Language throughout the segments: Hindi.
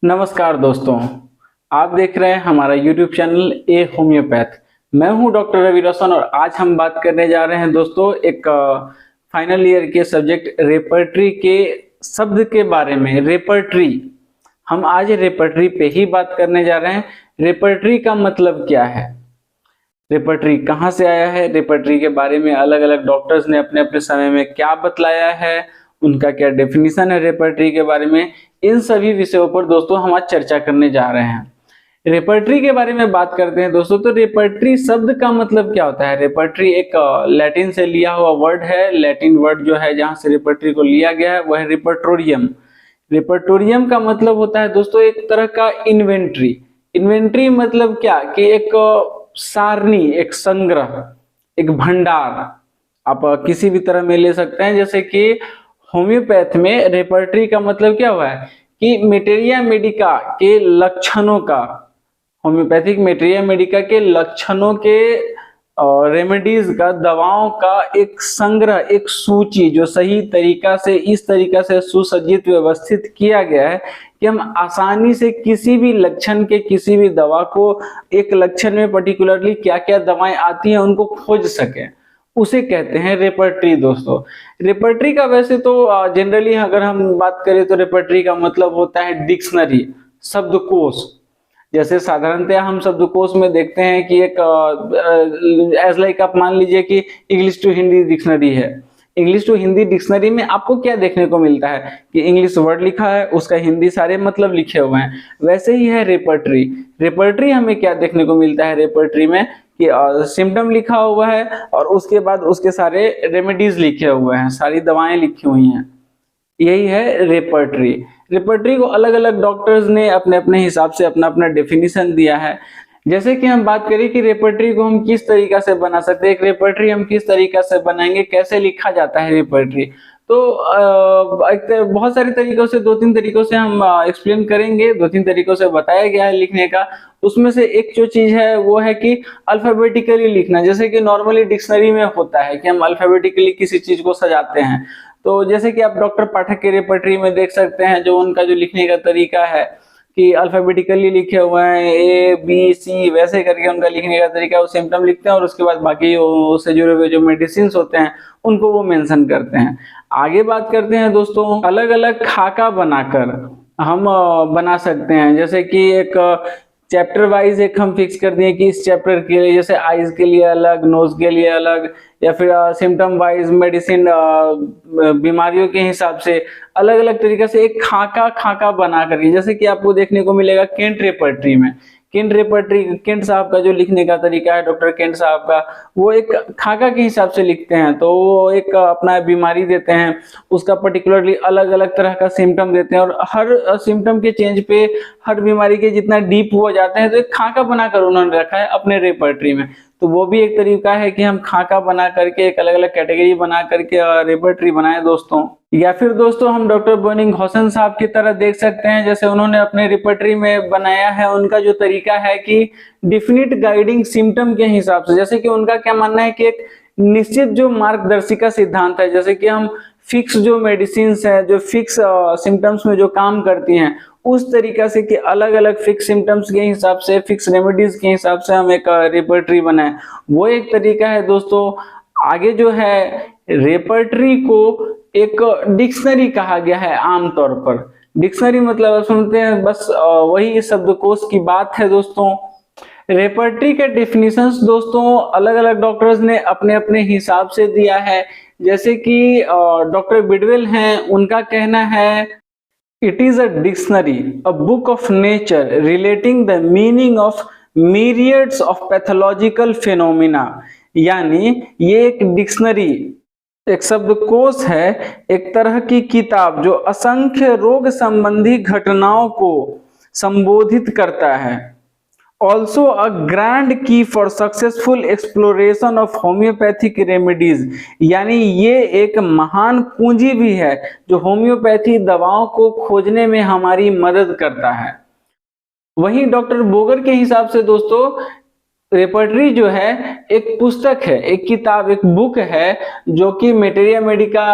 नमस्कार दोस्तों, आप देख रहे हैं हमारा YouTube चैनल ए होम्योपैथ। मैं हूं डॉक्टर रवि रोशन और आज हम बात करने जा रहे हैं दोस्तों एक फाइनल ईयर के सब्जेक्ट रेपर्टरी के शब्द के बारे में। रेपर्टरी, हम आज रेपर्टरी पे ही बात करने जा रहे हैं। रेपर्टरी का मतलब क्या है, रेपर्टरी कहाँ से आया है, रेपर्टरी के बारे में अलग अलग डॉक्टर्स ने अपने अपने समय में क्या बतलाया है, उनका क्या डेफिनेशन है रेपर्टरी के बारे में, इन सभी विषयों पर दोस्तों हम आज चर्चा करने जा रहे हैं। रेपर्टरी के बारे में बात करते हैं दोस्तों, तो रेपर्टरी शब्द का मतलब क्या होता है। रेपर्टरी एक लैटिन से लिया हुआ वर्ड है। लैटिन वर्ड जो है जहाँ से रेपर्टरी को लिया गया है वह है रिपर्टोरियम। रिपर्टोरियम का मतलब होता है दोस्तों एक तरह का इन्वेंट्री। इन्वेंट्री मतलब क्या कि एक सारणी, एक संग्रह, एक भंडार आप किसी भी तरह में ले सकते हैं। जैसे कि होम्योपैथ में रेपर्टरी का मतलब क्या हुआ है कि मेटेरिया मेडिका के लक्षणों का, होम्योपैथिक मेटेरिया मेडिका के लक्षणों के रेमेडीज का, दवाओं का एक संग्रह, एक सूची जो सही तरीका से, इस तरीका से सुसज्जित व्यवस्थित किया गया है कि हम आसानी से किसी भी लक्षण के, किसी भी दवा को, एक लक्षण में पर्टिकुलरली क्या क्या दवाएं आती हैं उनको खोज सकें, उसे कहते हैं रेपर्टरी दोस्तों। रेपर्टरी का वैसे तो जनरली अगर हम बात करें तो रेपर्टरी का मतलब होता है डिक्शनरी, शब्दकोश। जैसे साधारणतः हम शब्दकोश में देखते हैं कि एक एज लाइक आप मान लीजिए कि इंग्लिश टू हिंदी डिक्शनरी है। इंग्लिश टू हिंदी डिक्शनरी में आपको क्या देखने को मिलता है कि इंग्लिश वर्ड लिखा है, उसका हिंदी सारे मतलब लिखे हुए हैं। वैसे ही है रेपर्टरी। रेपर्टरी हमें क्या देखने को मिलता है रेपर्टरी में कि सिम्टम लिखा हुआ है और उसके बाद उसके सारे रेमेडीज लिखे हुए हैं, सारी दवाएं लिखी हुई हैं। यही है रेपर्टरी। रेपर्टरी को अलग अलग डॉक्टर्स ने अपने अपने हिसाब से अपना अपना डेफिनेशन दिया है। जैसे कि हम बात करें कि रेपर्टरी को हम किस तरीका से बना सकते हैं, एक रेपर्टरी हम किस तरीका से बनाएंगे, कैसे लिखा जाता है रेपर्टरी, तो बहुत सारे तरीकों से, दो तीन तरीकों से हम एक्सप्लेन करेंगे। दो तीन तरीकों से बताया गया है लिखने का। उसमें से एक जो चीज है वो है कि अल्फाबेटिकली लिखना। जैसे कि नॉर्मली डिक्शनरी में होता है कि हम अल्फाबेटिकली किसी चीज को सजाते हैं, तो जैसे कि आप डॉक्टर पाठक के रेपर्टरी में देख सकते हैं जो उनका जो लिखने का तरीका है कि अल्फाबेटिकली लिखे हुए हैं, ए बी सी, वैसे करके उनका लिखने का तरीका है। वो सिम्टम लिखते हैं और उसके बाद बाकी उससे जुड़े हुए जो मेडिसिन होते हैं उनको वो मेंशन करते हैं। आगे बात करते हैं दोस्तों, अलग अलग खाका बनाकर हम बना सकते हैं। जैसे कि एक चैप्टर वाइज एक हम फिक्स कर दिए कि इस चैप्टर के लिए, जैसे आईज के लिए अलग, नोज के लिए अलग, या फिर सिम्टम वाइज मेडिसिन, बीमारियों के हिसाब से अलग अलग तरीके से एक खाका खाका बना करके, जैसे कि आपको देखने को मिलेगा केंट रेपर्टरी में। केंट रेपर्टरी, केंट साहब का जो लिखने का तरीका है, डॉक्टर केंट साहब का, वो एक खाका के हिसाब से लिखते हैं। तो वो एक अपना बीमारी देते हैं, उसका पर्टिकुलरली अलग अलग तरह का सिम्टम देते हैं और हर सिम्टम के चेंज पे, हर बीमारी के जितना डीप हो जाते हैं, तो एक खाका बनाकर उन्होंने रखा है अपने रेपर्टरी में। तो वो भी एक तरीका है कि हम खाका बना करके, एक अलग अलग कैटेगरी बना करके रेपर्टरी बनाए दोस्तों। या फिर दोस्तों हम डॉक्टर बोनिंगहॉसन साहब की तरह देख सकते हैं, जैसे उन्होंने अपने रेपर्टरी में बनाया है। उनका जो तरीका है कि डिफिनिट गाइडिंग सिम्टम के हिसाब से, जैसे कि उनका क्या मानना है कि एक निश्चित जो मार्गदर्शिका सिद्धांत है, जैसे कि हम फिक्स जो मेडिसिन है, जो फिक्स सिम्टम्स में जो काम करती हैं, उस तरीका से कि अलग अलग फिक्स सिम्टम्स के हिसाब से, फिक्स रेमेडीज के हिसाब से हम एक रेपर्टरी बनाए, वो एक तरीका है दोस्तों। आगे जो है, रेपर्टरी को एक डिक्शनरी कहा गया है आमतौर पर। डिक्शनरी मतलब आप सुनते हैं बस वही शब्दकोश की बात है दोस्तों। रेपर्टरी के डेफिनेशंस दोस्तों अलग अलग डॉक्टर्स ने अपने अपने हिसाब से दिया है। जैसे कि डॉक्टर बिडवेल हैं, उनका कहना है it is a dictionary, a book of nature relating the meaning of myriads of pathological phenomena. यानी ये एक डिक्शनरी, एक शब्दकोश है, एक तरह की किताब जो असंख्य रोग संबंधी घटनाओं को संबोधित करता है। ऑल्सो अ ग्रैंड की for successful exploration of homeopathic remedies. यानी ये एक महान पूंजी भी है जो होम्योपैथी दवाओं को खोजने में हमारी मदद करता है। वहीं डॉक्टर बोगर के हिसाब से दोस्तों रेपर्टरी जो है एक पुस्तक है, एक किताब, एक बुक है जो कि materia medica,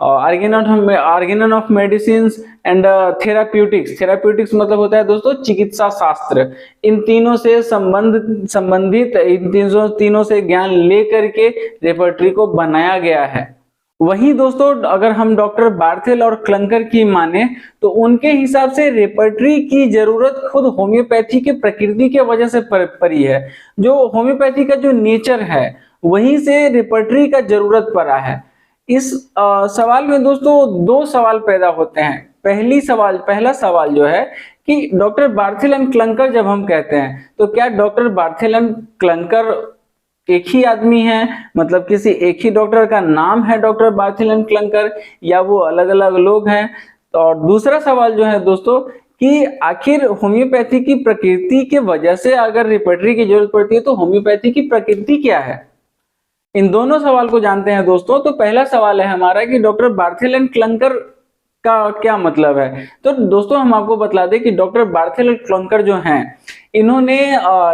organon of medicine and therapeutics मतलब होता है दोस्तों चिकित्सा शास्त्र। इन तीनों से संबंधित इन तीनों से ज्ञान लेकर के रेपर्टरी को बनाया गया है। वहीं दोस्तों अगर हम डॉक्टर बार्थेल और क्लंकर की माने तो उनके हिसाब से रेपर्टरी की जरूरत खुद होम्योपैथी के प्रकृति के वजह से पड़ी है। जो होम्योपैथी का जो नेचर है वहीं से रेपर्टरी का जरूरत पड़ा है। इस सवाल में दोस्तों दो सवाल पैदा होते हैं। पहला सवाल जो है कि डॉक्टर बार्थेल एंड क्लंकर जब हम कहते हैं तो क्या डॉक्टर बार्थेल एंड क्लंकर एक ही आदमी है, मतलब किसी एक ही डॉक्टर का नाम है डॉक्टर बार्थेल एंड क्लंकर, या वो अलग अलग लोग हैं? और दूसरा सवाल जो है दोस्तों कि आखिर होम्योपैथी की प्रकृति के वजह से अगर रेपर्टरी की जरूरत पड़ती है तो होम्योपैथी की प्रकृति क्या है? इन दोनों सवाल को जानते हैं दोस्तों। तो पहला सवाल है हमारा कि डॉक्टर बार्थेल एंड क्लंकर का क्या मतलब है। तो दोस्तों हम आपको बतला दें कि डॉक्टर बार्थेल एंड क्लंकर जो हैं इन्होंने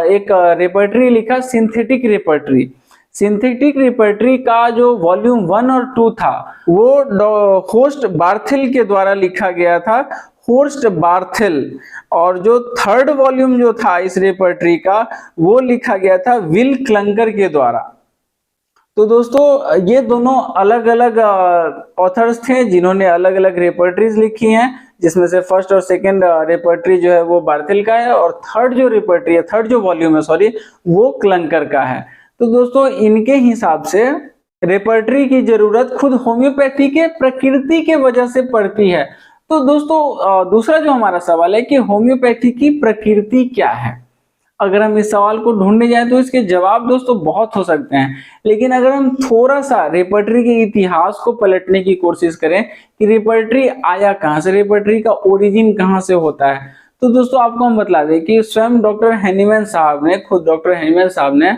एक रेपर्टरी लिखा, सिंथेटिक रेपर्टरी। सिंथेटिक रेपर्टरी का जो वॉल्यूम 1 और 2 था वो होस्ट बार्थेल के द्वारा लिखा गया था, होस्ट बार्थेल। और जो थर्ड वॉल्यूम जो था इस रेपर्टरी का वो लिखा गया था विल क्लंकर के द्वारा। तो दोस्तों ये दोनों अलग अलग ऑथर्स थे जिन्होंने अलग अलग रेपर्टरीज लिखी हैं, जिसमें से फर्स्ट और सेकंड रेपर्टरी जो है वो बार्थेल का है और थर्ड जो रेपर्टरी है, थर्ड जो वॉल्यूम है सॉरी, वो क्लंकर का है। तो दोस्तों इनके हिसाब से रेपर्टरी की जरूरत खुद होम्योपैथी के प्रकृति के वजह से पड़ती है। तो दोस्तों दूसरा जो हमारा सवाल है कि होम्योपैथी की प्रकृति क्या है। अगर हम इस सवाल को ढूंढने जाएं तो इसके जवाब दोस्तों बहुत हो सकते हैं, लेकिन अगर हम थोड़ा सा रेपर्टरी के इतिहास को पलटने की कोशिश करें कि रेपर्टरी आया कहां से, रेपर्टरी का ओरिजिन कहां से होता है, तो दोस्तों आपको हम बतला दें कि स्वयं डॉक्टर हैनीमैन साहब ने, खुद डॉक्टर हैनीमैन साहब ने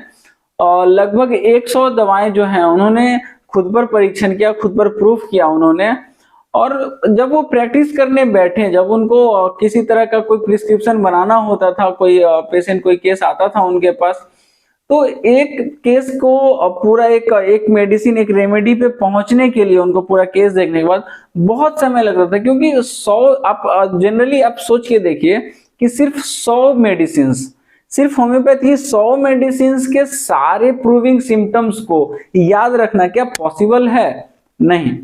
लगभग 100 दवाएं जो हैं उन्होंने खुद पर परीक्षण किया, खुद पर प्रूफ किया उन्होंने। और जब वो प्रैक्टिस करने बैठे, जब उनको किसी तरह का कोई प्रिस्क्रिप्शन बनाना होता था, कोई पेशेंट कोई केस आता था उनके पास, तो एक केस को पूरा एक मेडिसिन, एक रेमेडी पे पहुंचने के लिए उनको पूरा केस देखने के बाद बहुत समय लगता था। क्योंकि 100 आप जनरली आप सोच के देखिए कि सिर्फ 100 मेडिसिन, सिर्फ होम्योपैथी 100 मेडिसिन के सारे प्रूविंग सिम्टम्स को याद रखना क्या पॉसिबल है? नहीं,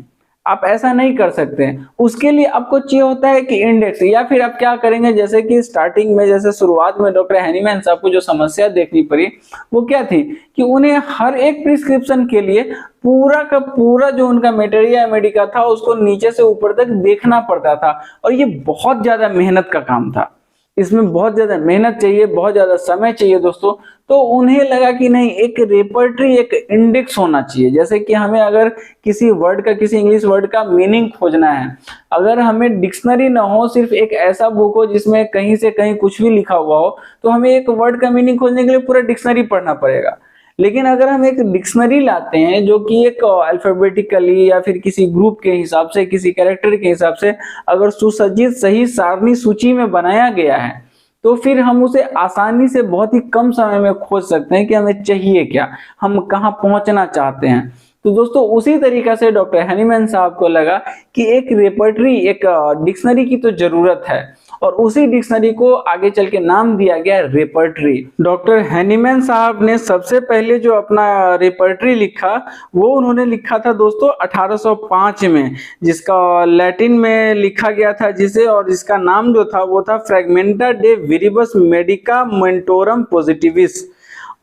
आप ऐसा नहीं कर सकते। उसके लिए आपको चाहिए होता है कि इंडेक्स, या फिर आप क्या करेंगे, जैसे कि स्टार्टिंग में, जैसे शुरुआत में डॉक्टर हैनीमैन साहब को जो समस्या देखनी पड़ी वो क्या थी कि उन्हें हर एक प्रिस्क्रिप्शन के लिए पूरा का पूरा जो उनका मेटेरिया मेडिका था उसको नीचे से ऊपर तक देखना पड़ता था, और ये बहुत ज्यादा मेहनत का काम था। इसमें बहुत ज्यादा मेहनत चाहिए, बहुत ज्यादा समय चाहिए दोस्तों। तो उन्हें लगा कि नहीं, एक रेपर्टरी, एक इंडेक्स होना चाहिए। जैसे कि हमें अगर किसी वर्ड का, किसी इंग्लिश वर्ड का मीनिंग खोजना है, अगर हमें डिक्शनरी ना हो, सिर्फ एक ऐसा बुक हो जिसमें कहीं से कहीं कुछ भी लिखा हुआ हो, तो हमें एक वर्ड का मीनिंग खोजने के लिए पूरा डिक्शनरी पढ़ना पड़ेगा। लेकिन अगर हम एक डिक्शनरी लाते हैं जो कि एक अल्फाबेटिकली या फिर किसी ग्रुप के हिसाब से, किसी कैरेक्टर के हिसाब से अगर सुसज्जित सही सारणी सूची में बनाया गया है, तो फिर हम उसे आसानी से बहुत ही कम समय में खोज सकते हैं कि हमें चाहिए क्या, हम कहाँ पहुंचना चाहते हैं। तो दोस्तों उसी तरीका से डॉक्टर हैनीमैन साहब को लगा कि एक रेपर्टरी, एक डिक्शनरी की तो जरूरत है, और उसी डिक्शनरी को आगे चल के नाम दिया गया रेपर्टरी। डॉक्टर हैनीमैन साहब ने सबसे पहले जो अपना रेपर्टरी लिखा वो उन्होंने लिखा था दोस्तों 1805 में, जिसका लैटिन में लिखा गया था जिसे, और इसका नाम जो था वो था फ्रैगमेंटा डे विरिबस मेडिका मेंटोरम पॉजिटिविस।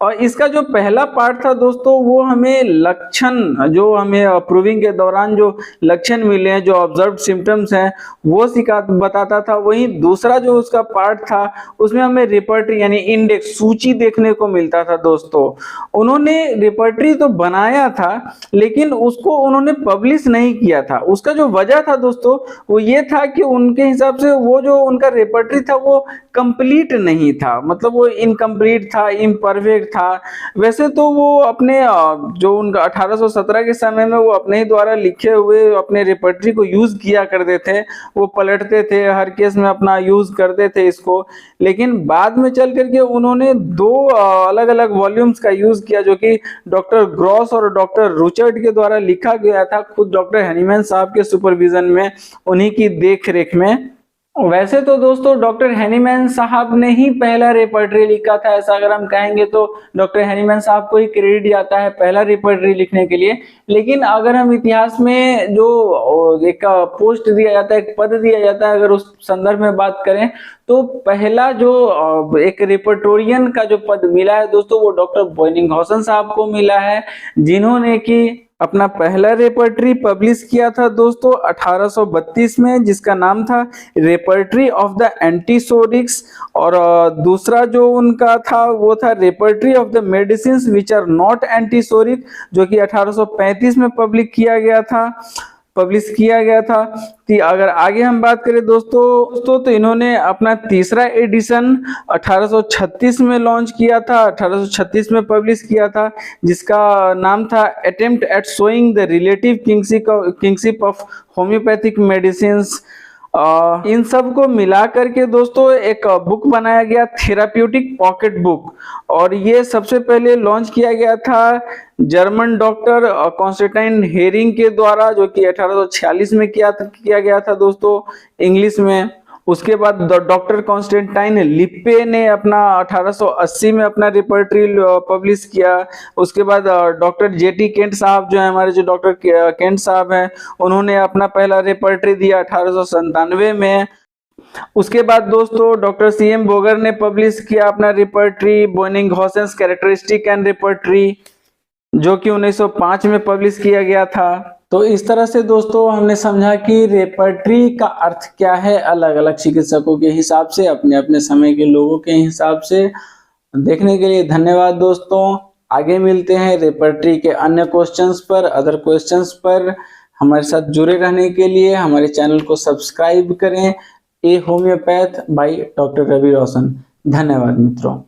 और इसका जो पहला पार्ट था दोस्तों वो हमें लक्षण, जो हमें प्रूविंग के दौरान जो लक्षण मिले हैं, जो ऑब्जर्व सिम्टम्स हैं वो बताता था। वहीं दूसरा जो उसका पार्ट था उसमें हमें रेपर्टरी यानी इंडेक्स, सूची देखने को मिलता था दोस्तों। उन्होंने रेपर्टरी तो बनाया था लेकिन उसको उन्होंने पब्लिश नहीं किया था। उसका जो वजह था दोस्तों वो ये था कि उनके हिसाब से वो जो उनका रेपर्टरी था वो कंप्लीट नहीं था, मतलब वो इनकम्प्लीट था, इम्परफेक्ट था। वैसे तो वो अपने जो उनका 1817 के समय में वो अपने ही द्वारा लिखे हुए अपने रेपर्टरी को यूज किया करते थे, वो पलटते थे, हर केस में अपना यूज करते थे इसको। लेकिन बाद में चल करके उन्होंने दो अलग अलग वॉल्यूम्स का यूज किया, जो कि डॉक्टर ग्रॉस और डॉक्टर रुचर्ड के द्वारा लिखा गया था, खुद डॉक्टर हैनीमैन साहब के सुपरविजन में, उन्हीं की देख रेख में। वैसे तो दोस्तों डॉक्टर हैनीमैन साहब ने ही पहला रेपर्टरी लिखा था, ऐसा अगर हम कहेंगे तो डॉक्टर हैनीमैन साहब को ही क्रेडिट जाता है पहला रेपर्टरी लिखने के लिए। लेकिन अगर हम इतिहास में जो एक पोस्ट दिया जाता है, एक पद दिया जाता है, अगर उस संदर्भ में बात करें तो पहला जो एक रेपर्टोरियन का जो पद मिला है दोस्तों, वो डॉक्टर बोयनिंघौसेन साहब को मिला है, जिन्होंने कि अपना पहला रेपर्टरी पब्लिश किया था दोस्तों 1832 में, जिसका नाम था रेपर्टरी ऑफ द एंटीसोरिक्स। और दूसरा जो उनका था वो था repertory of the medicines which are not antipsoric, जो कि 1835 में पब्लिश किया गया था। अगर आगे हम बात करें दोस्तों तो इन्होंने अपना तीसरा एडिशन 1836 में लॉन्च किया था, 1836 में पब्लिश किया था, जिसका नाम था attempt at showing the relative kinship of homeopathic medicines. इन सब को मिला करके दोस्तों एक बुक बनाया गया, थेराप्यूटिक पॉकेट बुक, और ये सबसे पहले लॉन्च किया गया था जर्मन डॉक्टर कॉन्स्टेंटाइन हेरिंग के द्वारा, जो कि 1846 में किया गया था दोस्तों इंग्लिश में। उसके बाद डॉक्टर कॉन्स्टेंटाइन लिप्पे ने अपना 1880 में अपना रेपर्टरी पब्लिश किया। उसके बाद डॉक्टर जेटी केंट साहब जो है, हमारे जो डॉक्टर केंट साहब हैं, उन्होंने अपना पहला रेपर्टरी दिया 1897 में। उसके बाद दोस्तों डॉक्टर सीएम बोगर ने पब्लिश किया अपना रेपर्टरी बोयनिंघौसेन्स कैरेक्टरिस्टिक एंड रेपर्टरी, जो कि 1905 में पब्लिश किया गया था। तो इस तरह से दोस्तों हमने समझा कि रेपर्टरी का अर्थ क्या है, अलग अलग चिकित्सकों के हिसाब से, अपने अपने समय के लोगों के हिसाब से। देखने के लिए धन्यवाद दोस्तों। आगे मिलते हैं रेपर्टरी के अन्य क्वेश्चंस पर, अदर क्वेश्चंस पर। हमारे साथ जुड़े रहने के लिए हमारे चैनल को सब्सक्राइब करें। ए homeopath by doctor Ravi Roshan. धन्यवाद मित्रों।